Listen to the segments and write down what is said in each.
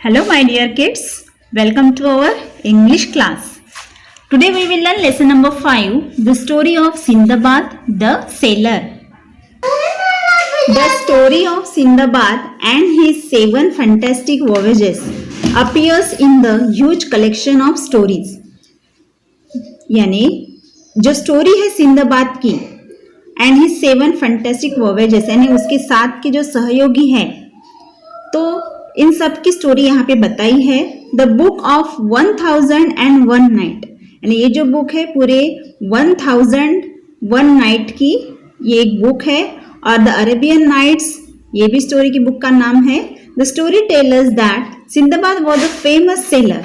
Hello my dear kids, welcome to our English class. Today we will learn lesson number 5, the story of Sindbad the sailor. The story of Sindbad and his 7 fantastic voyages appears in the huge collection of stories. यानी जो story है Sinbad की and his 7 fantastic voyages यानी उसके साथ के जो सहयोगी है, तो इन सब की स्टोरी यहाँ पे बताई है. द बुक ऑफ 1001 नाइट यानी ये जो बुक है पूरे 1001 नाइट की ये एक बुक है. और द अरेबियन नाइट्स ये भी स्टोरी की बुक का नाम है. The story tells that Sindbad was a famous sailor.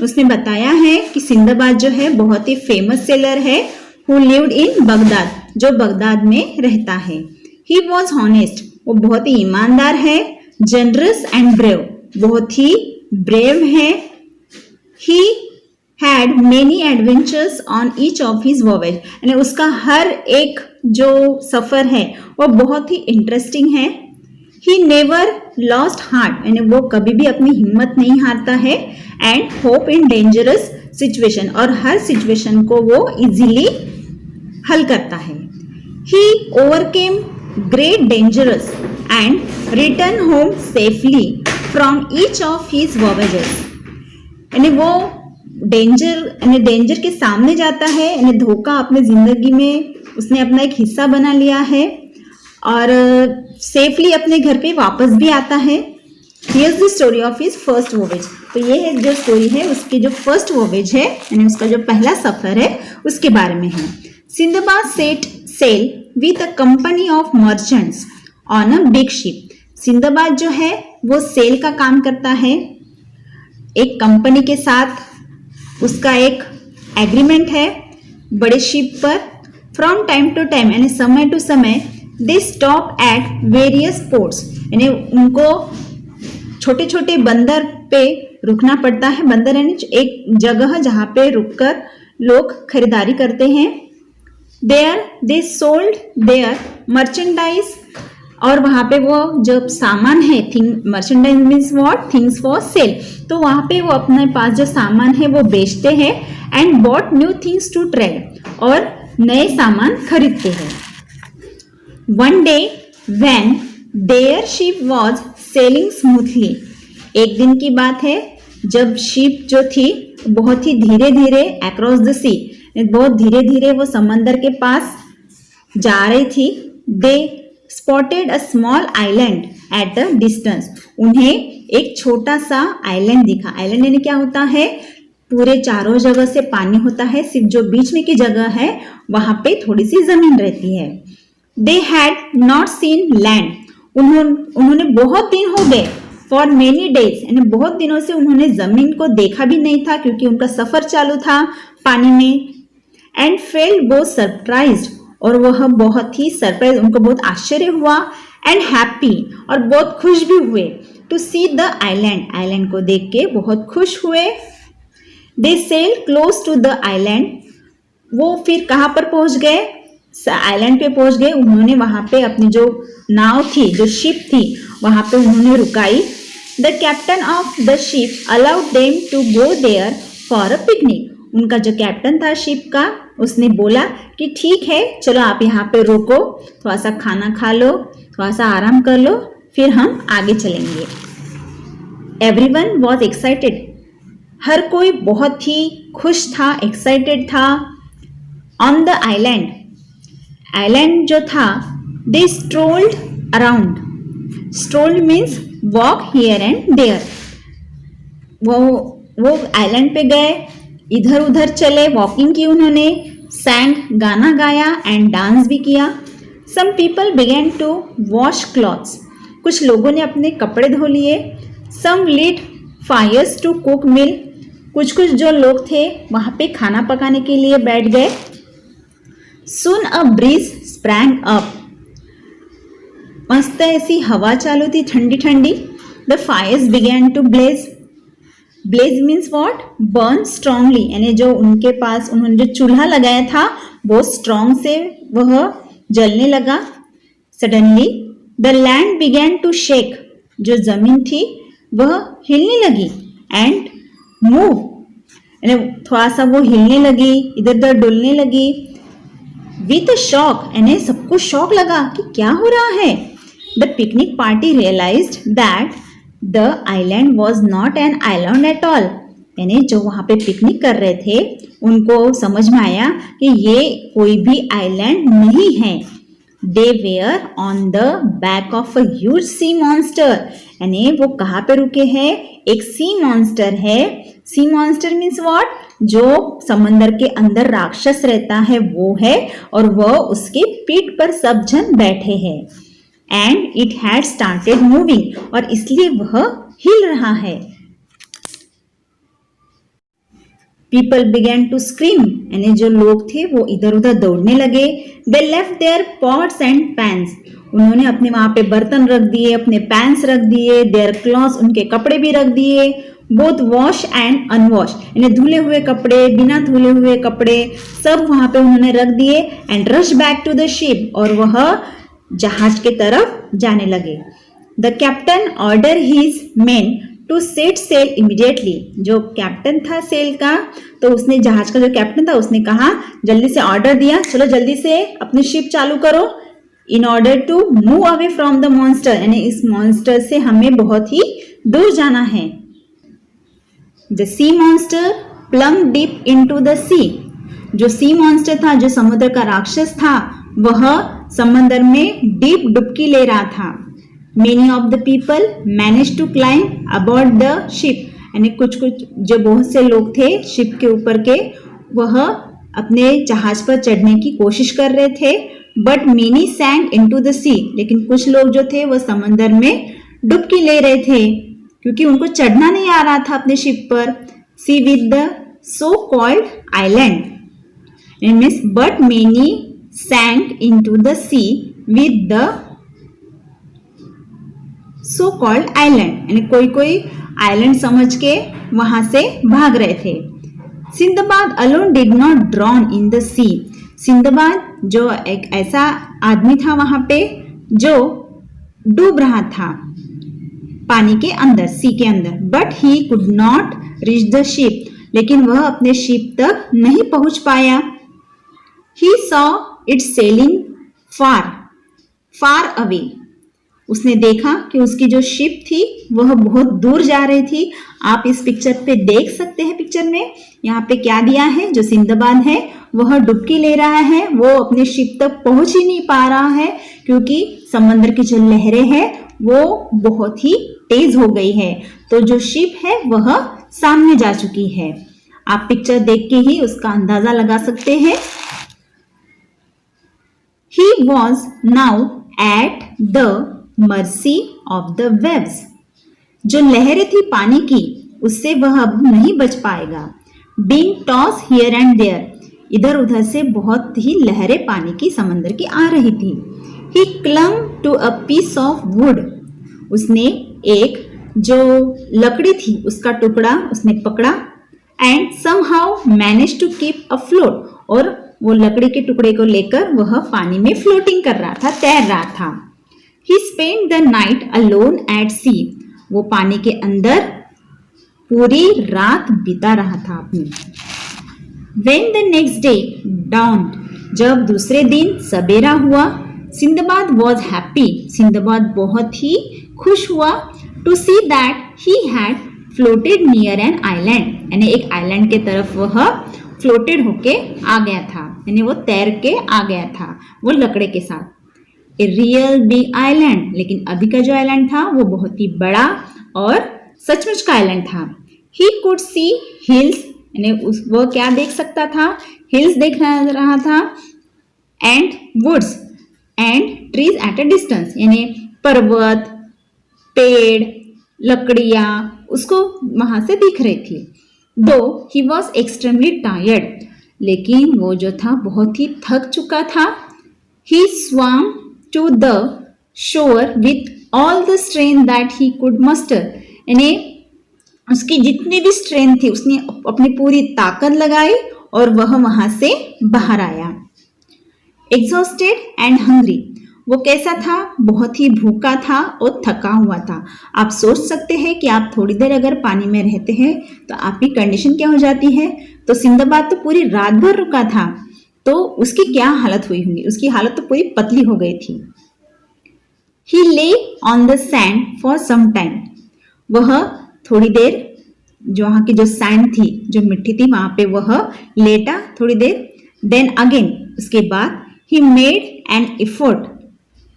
उसने बताया है कि सिंदबाद जो है बहुत ही फेमस सेलर है हु लिव्ड इन बगदाद, जो बगदाद में रहता है. ही वॉज हॉनेस्ट, वो बहुत ही ईमानदार है. जनरस एंड ब्रेव, बहुत ही ब्रेव है. He had many adventures on each of his voyage यानी उसका हर एक जो सफर है वो बहुत ही इंटरेस्टिंग है. ही नेवर लॉस्ट हार्ट यानी वो कभी भी अपनी हिम्मत नहीं हारता है. And hope in dangerous situation, और हर सिचुएशन को वो इजीली हल करता है. ही overcame great dangers and return home safely from each of his voyages. यानी वो डेंजर के सामने जाता है यानी धोखा अपने जिंदगी में उसने अपना एक हिस्सा बना लिया है और सेफली अपने घर पे वापस भी आता है. Here's the story of his first voyage. तो ये है जो स्टोरी है उसकी जो फर्स्ट वॉयेज है यानी उसका जो पहला सफर है उसके बारे में है. Sindbad set sail with a company of merchants on a big ship. Sindbad जो है वो सेल का काम करता है एक कंपनी के साथ. उसका एक एग्रीमेंट है बड़े शिप पर. फ्रॉम टाइम टू टाइम यानी समय टू समय they stop at various ports यानी उनको छोटे छोटे बंदर पे रुकना पड़ता है. बंदर यानी एक जगह जहाँ पे रुककर लोग खरीदारी करते हैं. There they sold their merchandise और वहाँ पे वो जो सामान है merchandise means what things for sale, तो वहाँ पे वो अपने पास जो सामान है वो बेचते हैं. and bought new things to trade और नए सामान खरीदते हैं. One day when their ship was sailing smoothly, एक दिन की बात है जब शिप जो थी बहुत ही धीरे धीरे across the sea बहुत धीरे धीरे वो समंदर के पास जा रही थी. They spotted a small island at a distance, उन्हें एक छोटा सा आइलैंड दिखा. आइलैंड यानी क्या होता है, पूरे चारों जगह से पानी होता है, सिर्फ जो बीच में की जगह है वहां पे थोड़ी सी जमीन रहती है. They had not seen land, उन्होंने बहुत दिन हो गए. फॉर मेनी डेज यानी बहुत दिनों से उन्होंने जमीन को देखा भी नहीं था क्योंकि उनका सफर चालू था पानी में. एंड फेल्ट बहुत सरप्राइज्ड, और वह बहुत ही सरप्राइज उनको बहुत आश्चर्य हुआ. एंड हैप्पी और बहुत खुश भी हुए. To see the island, island को देख के बहुत खुश हुए. They sail close to the island, वो फिर कहाँ पर पहुंच गए, आइलैंड पे पहुंच गए. उन्होंने वहां पे अपनी जो नाव थी जो शिप थी वहां पे उन्होंने रुकाई. The captain of the ship allowed them to go there for a picnic, उनका जो कैप्टन था शिप का उसने बोला कि ठीक है चलो आप यहाँ पे रुको, थोड़ा सा खाना खा लो, थोड़ा सा आराम कर लो, फिर हम आगे चलेंगे. एवरीवन वॉज एक्साइटेड, हर कोई बहुत ही खुश था, एक्साइटेड था. ऑन द आइलैंड, आइलैंड जो था they strolled around. Strolled means walk here and there. वो आइलैंड पे गए, इधर उधर चले, वॉकिंग की उन्होंने. सैंग गाना गाया एंड डांस भी किया. Some people began to wash clothes, कुछ लोगों ने अपने कपड़े धो लिए. Some lit fires to cook meal, कुछ जो लोग थे वहाँ पे खाना पकाने के लिए बैठ गए. Soon a breeze sprang up, मस्त ऐसी हवा चालू थी ठंडी ठंडी. The fires began to blaze. Blaze means what, burn strongly यानी जो उनके पास उन्होंने जो चूल्हा लगाया था बहुत स्ट्रांग से वह जलने लगा. Suddenly the land began to shake, जो जमीन थी वह हिलने लगी एंड मूव, यानी थोड़ा सा वो हिलने लगी, इधर उधर डुलने लगी। विथ शॉक, यानी सबको शॉक लगा कि क्या हो रहा है। The picnic party realized that the island was not an island at all, यानी जो वहां पे पिकनिक कर रहे थे उनको समझ में आया कि ये कोई भी आइलैंड नहीं है। They were on the back of a huge sea monster, यानी वो कहाँ पे रुके हैं, एक सी मॉन्स्टर है। सी मॉन्स्टर मीन्स व्हाट, जो समंदर के अंदर राक्षस रहता है वो है, और वह उसके पीठ पर सब जन बैठे हैं। And it had started moving, और इसलिए वह हिल रहा है। पीपल बिगेन टू स्क्रीम, यानी जो लोग थे वो इधर उधर दौड़ने लगे। They left their pots and pans, उन्होंने अपने वहां पे बर्तन रख दिए, अपने पैन्स रख दिए। देयर क्लॉथ्स, उनके कपड़े भी रख दिए। बोथ वॉश एंड अनवॉश, यानी धुले हुए कपड़े, बिना धुले हुए कपड़े, सब वहां पे उन्होंने रख दिए। And rush back to the ship, और वह जहाज के तरफ जाने लगे। The captain order his men to set sail immediately, जो कैप्टन था सेल का, तो उसने, जहाज का जो कैप्टन था, उसने कहा, जल्दी से ऑर्डर दिया, चलो जल्दी से अपनी शिप चालू करो। In order to move away from the monster, यानी इस मॉन्स्टर से हमें बहुत ही दूर जाना है। The sea monster plunged deep into the sea, जो सी मॉन्स्टर था, जो समुद्र का राक्षस था, वह समंदर में डीप डुबकी ले रहा था। Many of the people managed to climb aboard the ship, यानी कुछ जो बहुत से लोग थे शिप के ऊपर के, वह अपने जहाज पर चढ़ने की कोशिश कर रहे थे। But many sank into the sea, लेकिन कुछ लोग जो थे वह समंदर में डुबकी ले रहे थे क्योंकि उनको चढ़ना नहीं आ रहा था अपने शिप पर। See with the so called island, it means but many sank into the sea with the so called island, यानी कोई कोई आइलैंड समझ के वहां से भाग रहे थे। Sindbad alone did not drown in the sea, Sindbad जो एक ऐसा आदमी था वहां पे जो डूब रहा था पानी के अंदर, सी के अंदर। But he could not reach the ship, लेकिन वह अपने शिप तक नहीं पहुंच पाया। He saw it selling far far away, उसने देखा कि उसकी जो शिप थी वह बहुत दूर जा रही थी। आप इस पिक्चर पे देख सकते हैं, पिक्चर में यहाँ पे क्या दिया है, जो सिंदबाद है वह डुबकी ले रहा है, वो अपने शिप तक पहुंच ही नहीं पा रहा है क्योंकि समंदर की जो लहरें हैं वो बहुत ही तेज हो गई है, तो जो शिप है वह सामने जा चुकी है। आप पिक्चर देख के ही उसका अंदाजा लगा सकते हैं। He was now at the mercy of the waves, जो लहरें थी पानी की उससे वह अब नहीं बच पाएगा। Being tossed here and there, इधर उधर से बहुत ही लहरें पानी की समंदर की आ रही थी। He clung to a piece of wood, उसने एक जो लकड़ी थी उसका टुकड़ा उसने पकड़ा। And somehow managed to keep afloat, और वो लकड़ी के टुकड़े को लेकर वह पानी में फ्लोटिंग कर रहा था, तैर रहा था। He spent the night alone at sea, वो पानी के अंदर पूरी रात बिता रहा था अपनी। When the next day dawned, जब दूसरे दिन सवेरा हुआ, सिंदबाद was happy, सिंदबाद बहुत ही खुश हुआ to see that he had floated near an island, यानी एक आइलैंड के तरफ वह फ्लोटेड होके आ गया था, यानी वो तैर के आ गया था वो लकड़े के साथ। ए रियल बिग आइलैंड, लेकिन अभी का जो आइलैंड था वो बहुत ही बड़ा और सचमुच का आइलैंड था। ही कुड सी हिल्स, यानी वो क्या देख सकता था, हिल्स देख रहा था, and woods and trees at a distance, यानी पर्वत, पेड़, लकड़ियां उसको वहां से दिख रही थी। दो ही वॉज एक्सट्रीमली टायर्ड, लेकिन वो जो था बहुत ही थक चुका था। He swam to the shore with all the strength that he could muster, यानी उसकी जितनी भी स्ट्रेंथ थी उसने अपनी पूरी ताकत लगाई और वह वहां से बाहर आया। एग्जॉस्टेड एंड हंग्री, वो कैसा था? बहुत ही भूखा था और थका हुआ था। आप सोच सकते हैं कि आप थोड़ी देर अगर पानी में रहते हैं तो आपकी कंडीशन क्या हो जाती है। तो सिंदबाद तो पूरी रात भर रुका था, तो उसकी क्या हालत हुई होगी? उसकी हालत तो पूरी पतली हो गई थी। He lay on the sand for some time. वह थोड़ी देर जो वहाँ की जो सैंड थी, जो मिट्टी थी, वहां पे वह लेटा थोड़ी देर। देन अगेन, उसके बाद he made an effort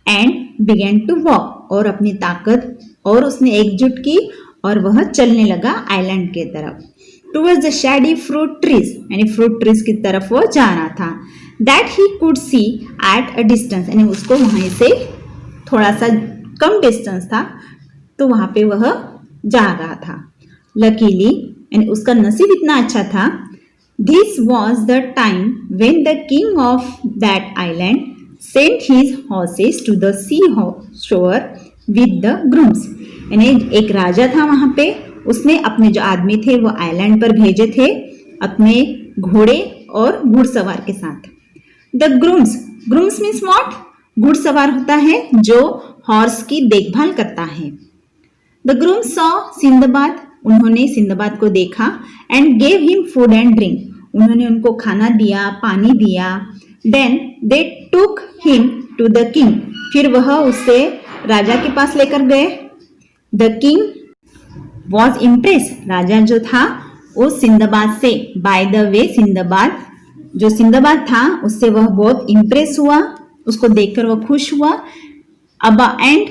and began to walk, और अपनी ताकत और उसने एकजुट की और वह चलने लगा आइलैंड के तरफ। Towards the shady fruit trees, यानी फ्रूट ट्रीज की तरफ वो जा रहा था। That he could see eight a distance, यानी उसको वहीं से थोड़ा सा कम डिस्टेंस था, तो वहां पे वह जा रहा था। लकीली, यानी उसका नसीब इतना अच्छा था, this was the time when the king of that island sent his horses to the sea shore with the grooms. यानी एक राजा था वहां पे, उसने अपने जो आदमी थे वो आइलैंड पर भेजे थे अपने घोड़े और घुड़सवार के साथ। The grooms, grooms means what? घुड़सवार होता है जो हॉर्स की देखभाल करता है। द ग्रूम्स सॉ सिंदबाद, उन्होंने सिंदबाद को देखा। And gave him food and drink, उन्होंने उनको खाना दिया, पानी दिया। Then they took him to the king, फिर वह उसे राजा के पास लेकर गए। द किंग वॉज इम्प्रेस, राजा जो था उस सिंदबाद से, बाय द वे सिंदबाद, जो सिंदबाद था उससे वह बहुत इम्प्रेस हुआ, उसको देखकर वह खुश हुआ। And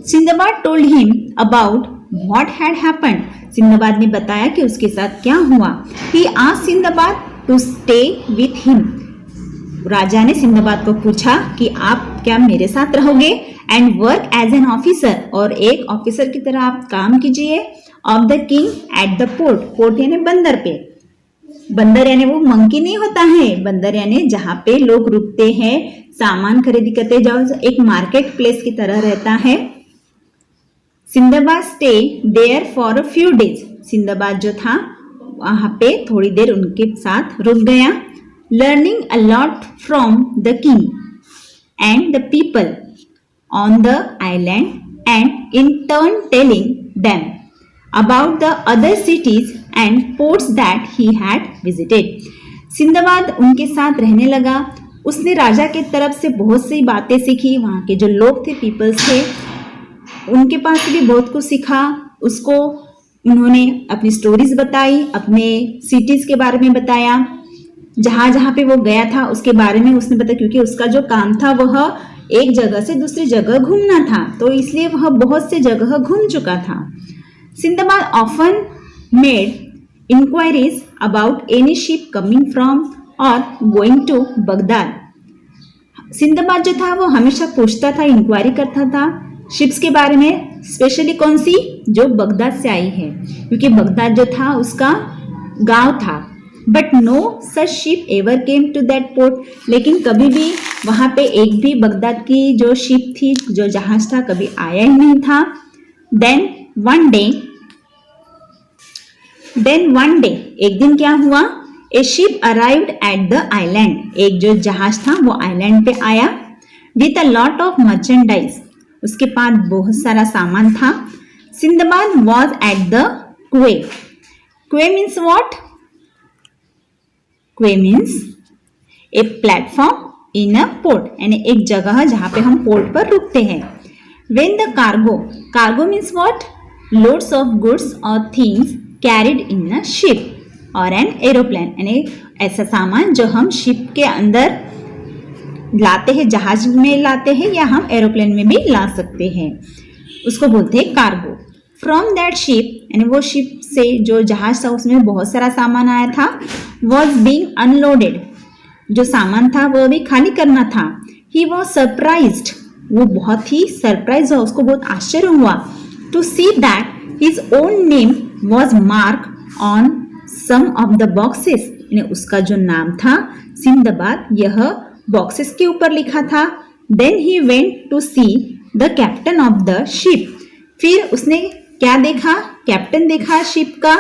Sindbad told him about what had happened, Sindbad ने बताया कि उसके साथ क्या हुआ। He asked Sindbad to stay with him, राजा ने सिंदबाद को पूछा कि आप क्या मेरे साथ रहोगे, and work as an officer, और एक ऑफिसर की तरह आप काम कीजिए, of the king at the port, port यानी बंदर पे। बंदर यानी वो मंकी नहीं होता है, बंदर यानी जहां पे लोग रुकते हैं, सामान खरीदी करते जाओ, एक मार्केट प्लेस की तरह रहता है। Sindbad stay there for a few days, Sindbad जो था वहां पे थोड़ी देर उनके साथ रुक गया। Learning a lot from the king and the people on the island and in turn telling them about the other cities and ports that he had visited. Sinbad उनके साथ रहने लगा, उसने राजा के तरफ से बहुत सी बातें सीखी, वहाँ के जो लोग थे, पीपल्स थे, उनके पास से भी बहुत कुछ सीखा। उसको उन्होंने अपनी स्टोरीज बताई, अपने सिटीज के बारे में बताया, जहाँ जहाँ पे वो गया था उसके बारे में उसने बताया, क्योंकि उसका जो काम था वह एक जगह से दूसरी जगह घूमना था, तो इसलिए वह बहुत से जगह घूम चुका था। Sindbad often made inquiries about any ship coming from or going to Baghdad. Sindbad जो था वो हमेशा पूछता था, इंक्वायरी करता था शिप्स के बारे में, स्पेशली कौन सी, जो बगदाद से आई है, क्योंकि बगदाद जो था उसका गांव था। But no such ship ever came to that port, लेकिन कभी भी वहां पे एक भी बगदाद की जो शिप थी, जो जहाज था, कभी आया ही नहीं था। देन वन डे एक दिन क्या हुआ, ए ship arrived at the island, एक जो जहाज था वो आइलैंड पे आया, with a lot of merchandise, उसके पास बहुत सारा सामान था। सिंदबाद वॉज एट द क्वे, क्वे मीन्स व्हाट? क्वे means a platform in a port, यानी एक जगह जहां पे हम पोर्ट पर रुकते हैं। When the cargo, cargo means what? Loads of goods और things carried in a ship और एन एरोप्लेन, यानी ऐसा सामान जो हम शिप के अंदर लाते हैं, जहाज में लाते हैं या हम एरोप्लेन में भी ला सकते हैं, उसको बोलते हैं कार्गो। फ्रॉम दैट शिप, यानी वो शिप से जो जहाज था उसमें बहुत सारा सामान आया था। वॉज बीइंग अनलोडेड, जो सामान था वो भी खाली करना था। ही वॉज सरप्राइज्ड, वो बहुत ही सरप्राइज हुआ, उसको बहुत आश्चर्य हुआ। To see that his own name was mark on some of the boxes, यानी उसका जो नाम था सिंदबाद, यह बॉक्सेस के ऊपर लिखा था। Then he went to see the captain of the ship, फिर उसने क्या देखा? कैप्टन देखा शिप का,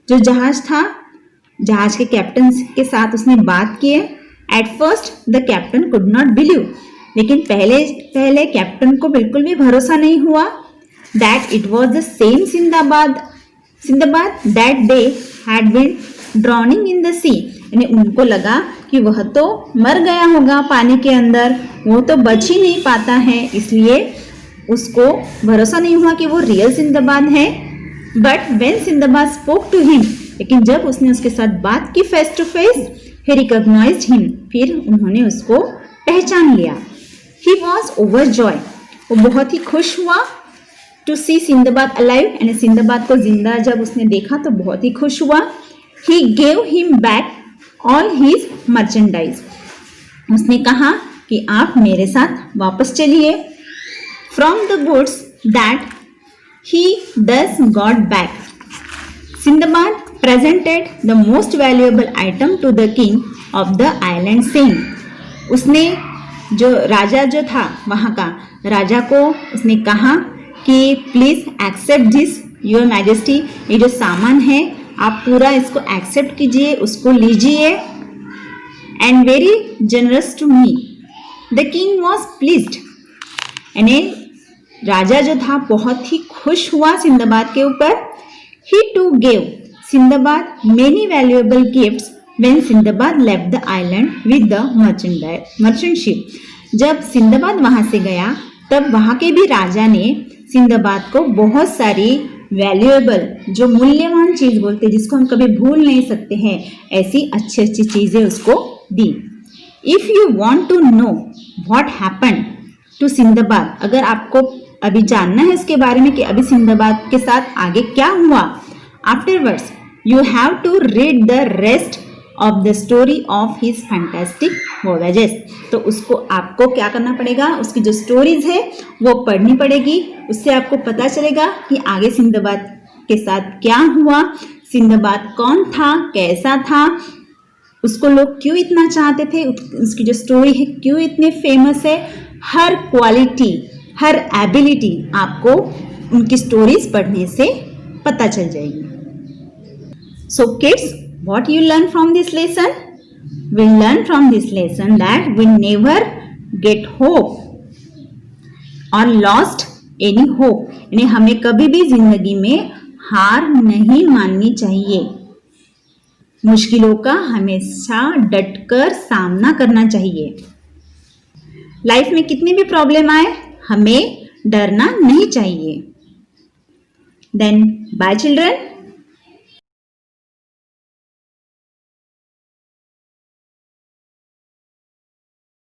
जो जहाज था, जहाज के कैप्टन के साथ उसने बात की। At first the captain could not believe, लेकिन पहले कैप्टन को बिल्कुल भी भरोसा नहीं हुआ that it was the same Sindbad that they had been drowning in the sea। यानी उनको लगा कि वह तो मर गया होगा पानी के अंदर, वो तो बच ही नहीं पाता है, इसलिए उसको भरोसा नहीं हुआ कि वो रियल सिंदबाद है। But when Sindbad spoke to him, लेकिन जब उसने उसके साथ बात की face to face, he recognized him, फिर उन्होंने उसको पहचान लिया। He was overjoyed, वो बहुत ही खुश हुआ टू सी सिंदबाद अलाइव, यानी सिंदबाद को जिंदा जब उसने देखा तो बहुत ही खुश हुआ। He gave him back all his merchandise, उसने कहा कि आप मेरे साथ वापस चलिए। From the goods that he thus got back, Sindbad presented the most valuable item to the king of the island, saying, उसने जो राजा जो था वहाँ का राजा को उसने कहा कि please accept this your majesty, ये जो सामान है आप पूरा इसको एक्सेप्ट कीजिए, उसको लीजिए। And very generous to me, the king was pleased, यानी राजा जो था बहुत ही खुश हुआ सिंदबाद के ऊपर। He too gave Sindbad many valuable gifts when Sindbad left the island with the merchant ship. जब सिंदबाद वहां से गया तब वहां के भी राजा ने सिंदबाद को बहुत सारी वैल्यूएबल, जो मूल्यवान चीज बोलते हैं जिसको हम कभी भूल नहीं सकते हैं, ऐसी अच्छी अच्छी चीजें उसको दी। If you want to know what happen to Sindbad, अगर आपको अभी जानना है इसके बारे में कि अभी सिंदबाद के साथ आगे क्या हुआ, afterwards you have to read the rest of the story of his fantastic voyages. तो उसको आपको क्या करना पड़ेगा, उसकी जो स्टोरीज है वो पढ़नी पड़ेगी, उससे आपको पता चलेगा कि आगे सिंदबाद के साथ क्या हुआ, सिंदबाद कौन था, कैसा था, उसको लोग क्यों इतना चाहते थे, उसकी जो स्टोरी है क्यों इतनी फेमस है। हर क्वालिटी, हर एबिलिटी आपको उनकी स्टोरीज पढ़ने से पता चल जाएगी। So kids, what you learn from this lesson? We learn from this lesson that we never get hope or lost any hope, यानी हमें कभी भी जिंदगी में हार नहीं माननी चाहिए, मुश्किलों का हमेशा डटकर सामना करना चाहिए। लाइफ में कितनी भी प्रॉब्लम आए हमें डरना नहीं चाहिए। Then bye children.